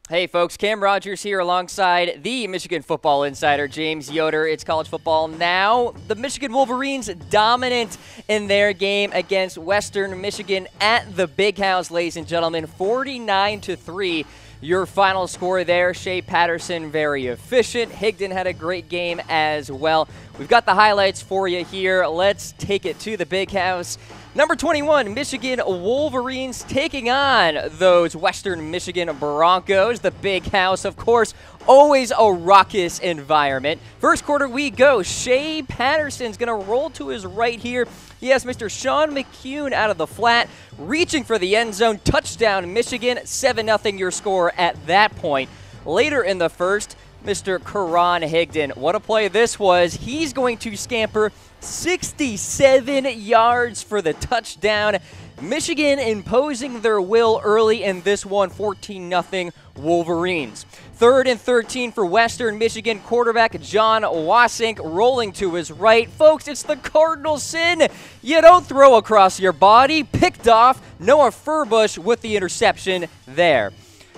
Hey folks, Cam Rogers here alongside the Michigan football insider, James Yoder. It's college football now. The Michigan Wolverines dominant in their game against Western Michigan at the Big House, ladies and gentlemen, 49-3. Your final score there. Shea Patterson, very efficient. Higdon had a great game as well. We've got the highlights for you here. Let's take it to the Big House. Number 21, Michigan Wolverines taking on those Western Michigan Broncos. The Big House, of course, always a raucous environment. First quarter we go. Shea Patterson's going to roll to his right here. Yes, Mr. Sean McCune out of the flat, reaching for the end zone. Touchdown, Michigan, 7-0 your score at that point. Later in the first, Mr. Karan Higdon. What a play this was. He's going to scamper 67 yards for the touchdown. Michigan imposing their will early in this one, 14-0 Wolverines. 3rd and 13 for Western Michigan. Quarterback John Wasink rolling to his right. Folks, it's the cardinal sin. You don't throw across your body. Picked off. Noah Furbush with the interception there.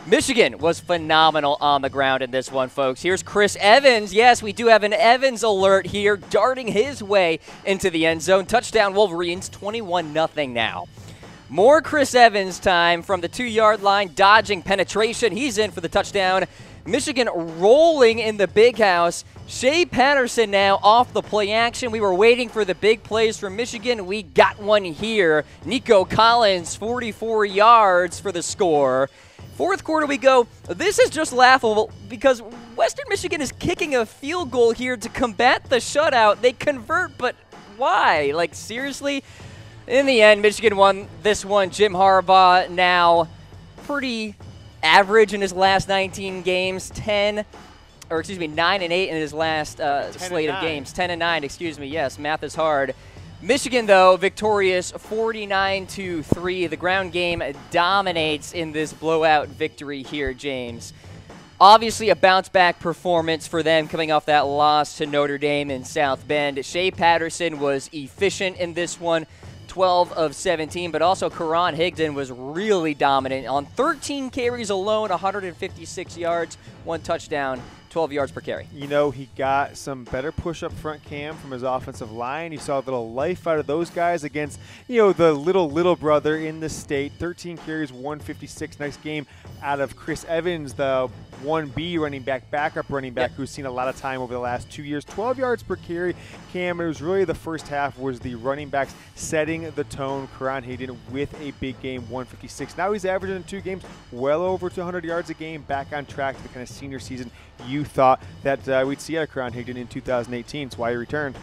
Michigan was phenomenal on the ground in this one, folks. Here's Chris Evans. Yes, we do have an Evans alert here, darting his way into the end zone. Touchdown Wolverines, 21-0 now. More Chris Evans time from the 2-yard line, dodging penetration. He's in for the touchdown. Michigan rolling in the Big House. Shea Patterson now off the play action. We were waiting for the big plays from Michigan. We got one here. Nico Collins, 44 yards for the score. Fourth quarter we go. This is just laughable because Western Michigan is kicking a field goal here to combat the shutout. They convert, but why? Like, seriously? In the end, Michigan won this one. Jim Harbaugh now pretty average in his last 19 games. 9 and 8 in his last slate of games. 10 and 9, excuse me. Yes, math is hard. Michigan, though, victorious 49-3. The ground game dominates in this blowout victory here, James. Obviously a bounce-back performance for them coming off that loss to Notre Dame in South Bend. Shea Patterson was efficient in this one, 12 of 17, but also Karan Higdon was really dominant. On 13 carries alone, 156 yards, 1 touchdown. 12 yards per carry. You know, he got some better push-up front, Cam, from his offensive line. You saw a little life out of those guys against, the little brother in the state. 13 carries, 156. Nice game out of Chris Evans, the 1B running back, backup running back, who's seen a lot of time over the last 2 years. 12 yards per carry. Cam, it was really the first half was the running backs setting the tone. Karan Higdon with a big game, 156. Now he's averaging in 2 games well over 200 yards a game, back on track to the kind of senior season you thought that we'd see out of Karan Higdon in 2018. That's why he returned.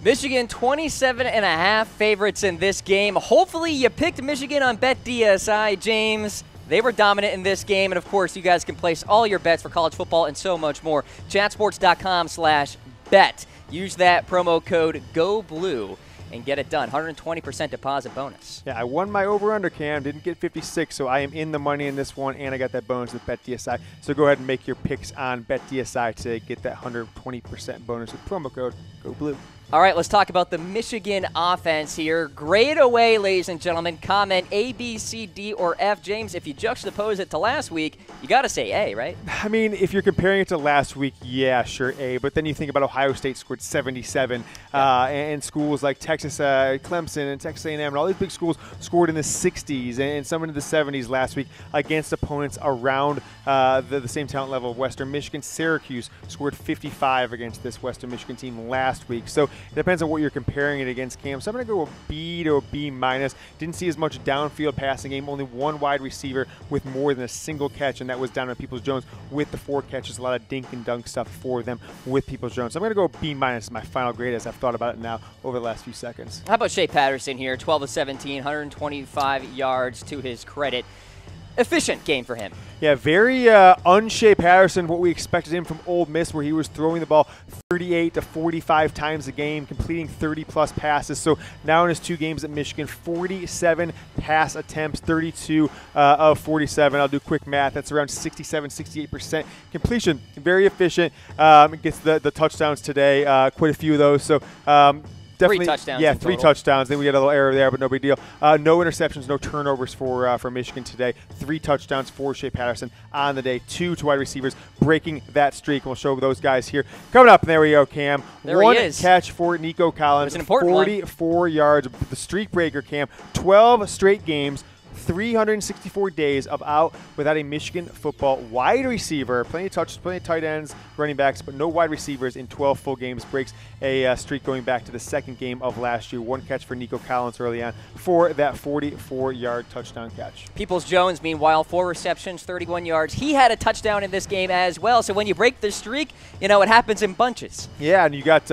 Michigan 27.5 favorites in this game. Hopefully you picked Michigan on BetDSI, James. They were dominant in this game, and of course you guys can place all your bets for college football and so much more. Chatsports.com/bet. Use that promo code GOBLUE and get it done. 120% deposit bonus. Yeah, I won my over-under, Cam. Didn't get 56, so I am in the money in this one, and I got that bonus with BetDSI. So go ahead and make your picks on BetDSI to get that 120% bonus with promo code GOBLUE. All right, let's talk about the Michigan offense here. Grade away, ladies and gentlemen. Comment A, B, C, D, or F. James, if you juxtapose it to last week, you got to say A, right? I mean, if you're comparing it to last week, yeah, sure, A. But then you think about Ohio State scored 77, and schools like Texas, Clemson, and Texas A&M, and all these big schools scored in the 60s and some into the 70s last week against opponents around the same talent level of Western Michigan. Syracuse scored 55 against this Western Michigan team last week. So it depends on what you're comparing it against, Cam. So I'm going to go a B to a B-. Didn't see as much downfield passing game. Only one wide receiver with more than a single catch, and that was down on Peoples-Jones with the 4 catches. A lot of dink and dunk stuff for them with Peoples-Jones. So I'm going to go B- as my final grade as I've thought about it now over the last few seconds. How about Shea Patterson here? 12 of 17, 125 yards to his credit. Efficient game for him. Yeah, very un-Shea Patterson, what we expected him from Ole Miss, where he was throwing the ball 38 to 45 times a game, completing 30-plus passes. So now in his 2 games at Michigan, 47 pass attempts, 32 of 47. I'll do quick math. That's around 67, 68% completion. Very efficient. Gets the touchdowns today, quite a few of those. So definitely 3 touchdowns. Yeah, in 3 total. touchdowns. Then we had a little error there, but no big deal. No interceptions, no turnovers for Michigan today. 3 touchdowns for Shea Patterson on the day. 2 to wide receivers, breaking that streak. We'll show those guys here. Coming up, and there we go, Cam. There 1 he is. catch for Nico Collins. It was an important 44 yards. The streak breaker, Cam. 12 straight games. 364 days without a Michigan football wide receiver. Plenty of touches, plenty of tight ends, running backs, but no wide receivers in 12 full games. Breaks a streak going back to the second game of last year. 1 catch for Nico Collins early on for that 44-yard touchdown catch. Peoples-Jones, meanwhile, 4 receptions, 31 yards. He had a touchdown in this game as well. So when you break the streak, it happens in bunches. Yeah, and you got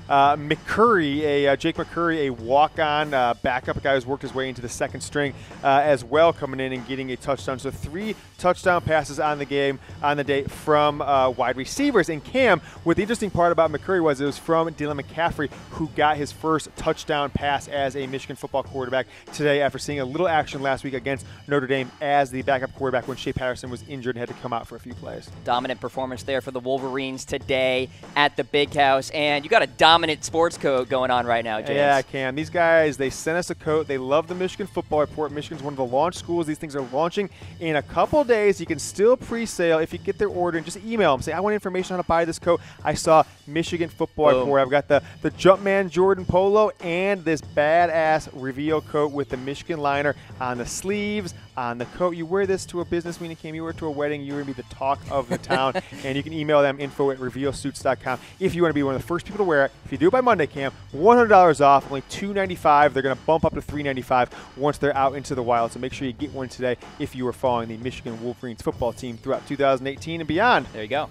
McCurry, Jake McCurry, a walk-on backup, a guy who's worked his way into the second string as well, coming in and getting a touchdown. So 3 touchdown passes on the day from wide receivers. And Cam, what the interesting part about McCurry was it was from Dylan McCaffrey, who got his first touchdown pass as a Michigan football quarterback today after seeing a little action last week against Notre Dame as the backup quarterback when Shea Patterson was injured and had to come out for a few plays. Dominant performance there for the Wolverines today at the Big House. And you got a dominant sports code going on right now, James. Yeah, Cam. These guys, they sent us a code. They love the Michigan Football Report. Michigan's one of the launch schools. These things are launching in a couple days. You can still pre-sale if you get their order and just email them. Say, I want information on how to buy this coat. I saw Michigan Football Report. I've got the Jumpman Jordan Polo and this badass reveal coat with the Michigan liner on the sleeves, on the coat. You wear this to a business meeting, Cam. You wear it to a wedding. You're going to be the talk of the town. And you can email them info@revealsuits.com if you want to be one of the first people to wear it. If you do it by Monday, Cam, $100 off, only $295. They're going to bump up to $395 once they're out into the wild. So make sure you get one today if you are following the Michigan Wolverines football team throughout 2018 and beyond. There you go.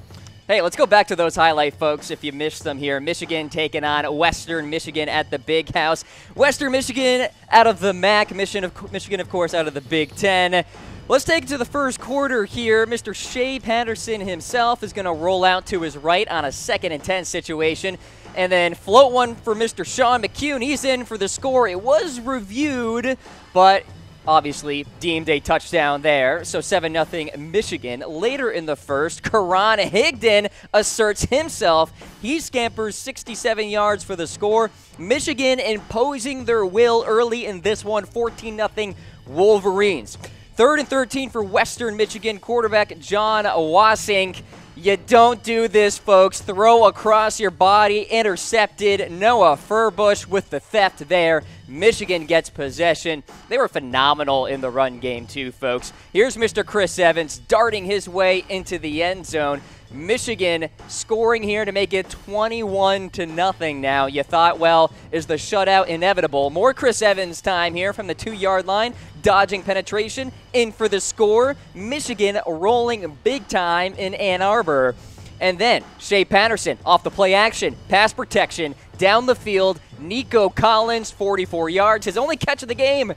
Hey, let's go back to those highlight folks if you missed them here. Michigan taking on Western Michigan at the Big House. Western Michigan out of the MAC, Michigan, of course, out of the Big Ten. Let's take it to the first quarter here. Mr. Shea Patterson himself is going to roll out to his right on a 2nd and 10 situation. And then float one for Mr. Sean McCune. He's in for the score. It was reviewed, but obviously deemed a touchdown there. So 7-0 Michigan. Later in the first, Karan Higdon asserts himself. He scampers 67 yards for the score. Michigan imposing their will early in this one, 14-0 Wolverines. 3rd and 13 for Western Michigan. Quarterback John Wasink. You don't do this, folks. Throw across your body, intercepted. Noah Furbush with the theft there. Michigan gets possession. They were phenomenal in the run game too, folks. Here's Mr. Chris Evans darting his way into the end zone. Michigan scoring here to make it 21-0 now. You thought, well, is the shutout inevitable? More Chris Evans time here from the 2-yard line. Dodging penetration, in for the score. Michigan rolling big time in Ann Arbor. And then Shea Patterson off the play action, pass protection, down the field. Nico Collins, 44 yards, his only catch of the game.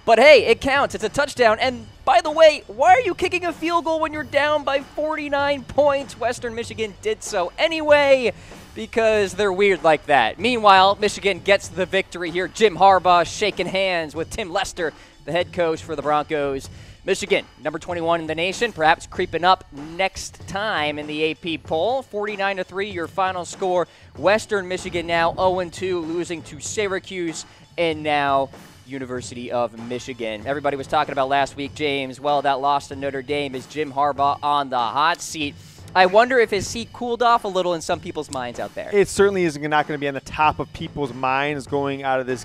But hey, it counts. It's a touchdown. And by the way, why are you kicking a field goal when you're down by 49 points? Western Michigan did so anyway because they're weird like that. Meanwhile, Michigan gets the victory here. Jim Harbaugh shaking hands with Tim Lester, the head coach for the Broncos. Michigan, number 21 in the nation, perhaps creeping up next time in the AP poll. 49-3, your final score. Western Michigan now 0-2, losing to Syracuse and now University of Michigan. Everybody was talking about last week, James. Well, that loss to Notre Dame is Jim Harbaugh on the hot seat. I wonder if his seat cooled off a little in some people's minds out there. It certainly is not going to be on the top of people's minds coming out of this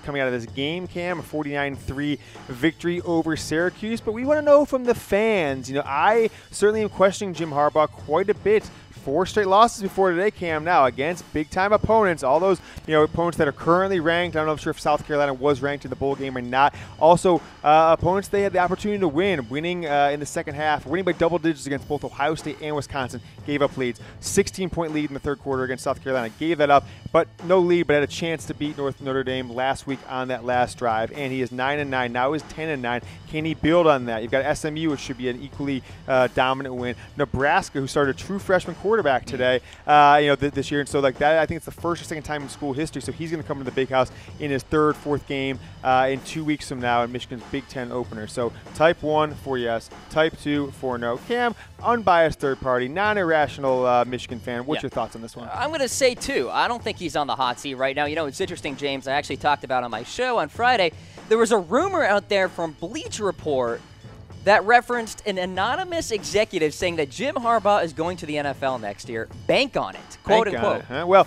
game, Cam. A 49-3 victory over Syracuse. But we want to know from the fans. I certainly am questioning Jim Harbaugh quite a bit. 4 straight losses before today, Cam, now against big-time opponents. All those opponents that are currently ranked. I'm not sure if South Carolina was ranked in the bowl game or not. Also, opponents they had the opportunity to win, winning in the second half, winning by double digits against both Ohio State and Wisconsin. Gave up leads. 16-point lead in the third quarter against South Carolina. Gave that up, but no lead, but had a chance to beat Notre Dame last week on that last drive. And he is 9-9. Now he's 10-9. Can he build on that? You've got SMU, which should be an equally dominant win. Nebraska, who started a true freshman quarterback quarterback today, this year. And so, like that, I think it's the first or second time in school history. So he's going to come to the Big House in his third, fourth game in 2 weeks from now in Michigan's Big Ten opener. So type 1 for yes, type 2 for no. Cam, unbiased third party, non-irrational Michigan fan. What's your thoughts on this one? I'm going to say 2. I don't think he's on the hot seat right now. You know, it's interesting, James. I actually talked about on my show on Friday. There was a rumor out there from Bleacher Report that referenced an anonymous executive saying that Jim Harbaugh is going to the NFL next year. Bank on it, quote unquote. Huh? Well,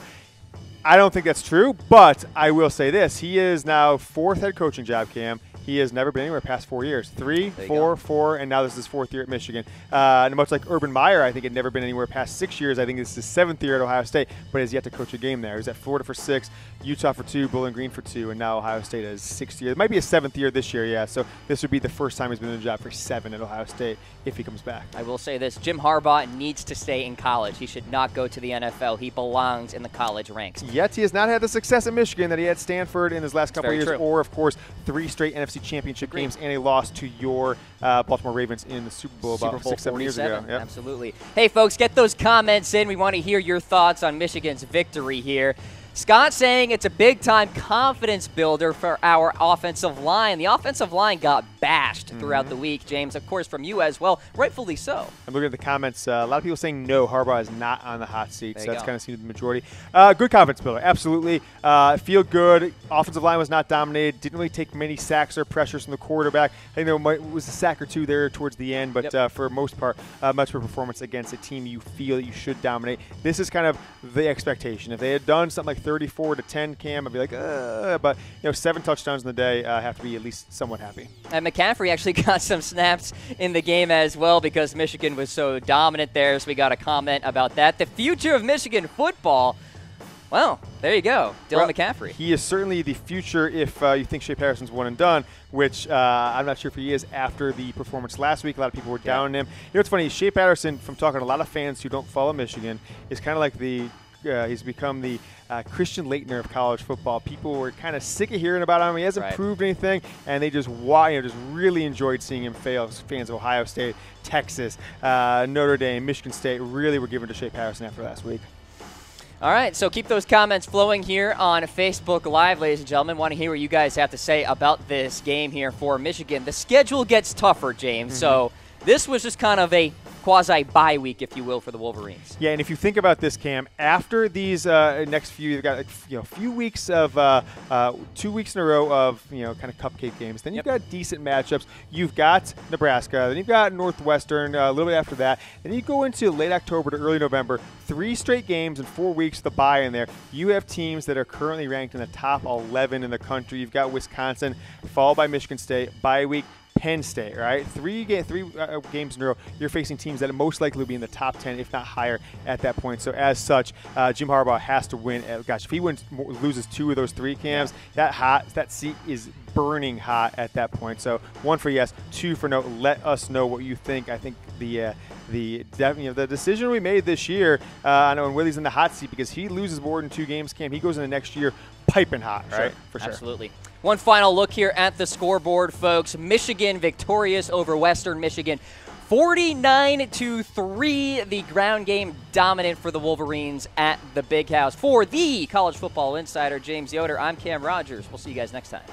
I don't think that's true, but I will say this. He is now 4th head coaching job, Cam. He has never been anywhere past 4 years. 3, 4, 4, and now this is his 4th year at Michigan. And much like Urban Meyer, I think had never been anywhere past 6 years. I think this is his 7th year at Ohio State, but has yet to coach a game there. He's at Florida for 6, Utah for 2, Bowling Green for 2, and now Ohio State has 6th year. It might be a 7th year this year, yeah. So this would be the first time he's been in the job for 7 at Ohio State if he comes back. I will say this. Jim Harbaugh needs to stay in college. He should not go to the NFL. He belongs in the college ranks. Yet he has not had the success at Michigan that he had at Stanford in his last couple of years, or, of course, 3 straight NFC championship games and a loss to your Baltimore Ravens in the Super Bowl about 6-7 years ago. Yep. Absolutely. Hey, folks, get those comments in. We want to hear your thoughts on Michigan's victory here. Scott saying it's a big-time confidence builder for our offensive line. The offensive line got bashed throughout the week, James, of course, from you as well, rightfully so. I'm looking at the comments. A lot of people saying no, Harbaugh is not on the hot seat, so that's kind of seems the majority. Good confidence builder, absolutely. Feel good. Offensive line was not dominated. Didn't really take many sacks or pressures from the quarterback. I think there was a sack or two there towards the end, but for most part, much of a performance against a team you feel that you should dominate. This is kind of the expectation. If they had done something like 34-10, Cam, I'd be like, but 7 touchdowns in the day, have to be at least somewhat happy. And McCaffrey actually got some snaps in the game as well because Michigan was so dominant there, so we got a comment about that. The future of Michigan football, well, there you go, Dylan McCaffrey. He is certainly the future if you think Shea Patterson's one and done, which I'm not sure if he is after the performance last week. A lot of people were down on him. You know what's funny? Shea Patterson, from talking to a lot of fans who don't follow Michigan, is kind of like he's become the Christian Laettner of college football. People were kind of sick of hearing about him. He hasn't proved anything, and they just really enjoyed seeing him fail. Fans of Ohio State, Texas, Notre Dame, Michigan State really were given to Shea Patterson after last week. All right, so keep those comments flowing here on Facebook Live, ladies and gentlemen. Want to hear what you guys have to say about this game here for Michigan. The schedule gets tougher, James, so this was just kind of a quasi-bye week, if you will, for the Wolverines. Yeah, and if you think about this, Cam, after these next few, you've got a few weeks of 2 weeks in a row of kind of cupcake games. Then you've got decent matchups. You've got Nebraska. Then you've got Northwestern a little bit after that. Then you go into late October to early November. 3 straight games in 4 weeks. The bye in there. You have teams that are currently ranked in the top 11 in the country. You've got Wisconsin, followed by Michigan State. Bye week. Penn State, right? 3 games in a row. You're facing teams that most likely will be in the top 10, if not higher, at that point. So as such, Jim Harbaugh has to win. Gosh, if he loses 2 of those 3 Cams, that seat is burning hot at that point. So 1 for yes, 2 for no. Let us know what you think. I think the decision we made this year, I know when Willie's in the hot seat because he loses more than 2 games, Cam, he goes into next year piping hot, right? For sure. Absolutely. One final look here at the scoreboard, folks. Michigan victorious over Western Michigan. 49-3, the ground game dominant for the Wolverines at the Big House. For the College Football Insider, James Yoder, I'm Cam Rogers. We'll see you guys next time.